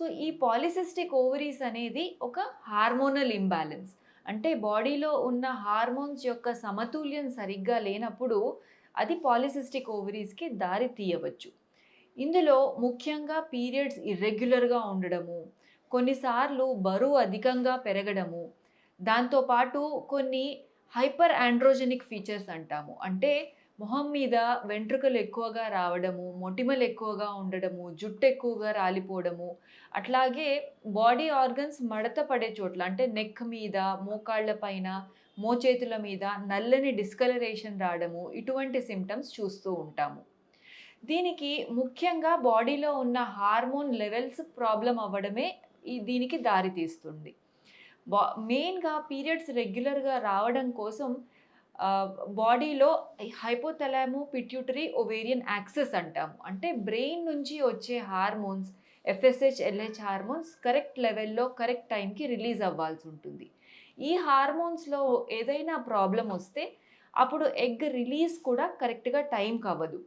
So, ఈ polycystic ovaries అనేది ఒక హార్మోనల్ ఇంబాలెన్స్. అంటే బాడీలో ఉన్న హార్మోన్స్ యొక్క సమతుల్యం సరిగ్గా లేనప్పుడు అది పాలిసిస్టిక్ ఓవరీస్‌కి దారి తీయవచ్చు. ఇందులో ముఖ్యంగా పీరియడ్స్ ఇర్రెగ్యులర్‌గా ఉండడము, కొన్నిసార్లు బరువు అధికంగా పెరగడము, దాంతో పాటు కొన్ని హైపర్ ఆండ్రోజెనిక్ ఫీచర్స్ అంటాము. అంటే మొహం మీద వెంట్రుకలు ఎక్కువగా రావడము, మొటిమలు ఎక్కువగా ఉండడము, జుట్టు ఎక్కువగా రాలిపోవడము, అట్లాగే బాడీ ఆర్గన్స్ మడత పడే చోట్ల అంటే నెక్ మీద, మోకాళ్ళ పైన, మోచేతుల మీద నల్లని డిస్కలరేషన్ రావడము, ఇటువంటి సింప్టమ్స్ చూస్తూ ఉంటాము. దీనికి ముఖ్యంగా బాడీలో ఉన్న హార్మోన్ లెవెల్స్ ప్రాబ్లమ్ అవ్వడమే దీనికి దారి తీస్తుంది. బా మెయిన్‌గా పీరియడ్స్ రెగ్యులర్‌గా రావడం కోసం ఆహ్, బాడీలో హైపోథాలమో పిట్యూటరీ ఓవేరియన్ యాక్సెస్ అంటాము. అంటే బ్రెయిన్ నుంచి వచ్చే hormones FSH, LH hormones correct లెవెల్‌లో, కరెక్ట్ టైంకి రిలీజ్ అవ్వాల్సుంటుంది. ఈ హార్మోన్స్‌లో ఏదైనా ప్రాబ్లమ్ వస్తే అప్పుడు ఎగ్ రిలీజ్ కూడా కరెక్ట్‌గా టైంకవ్వదు.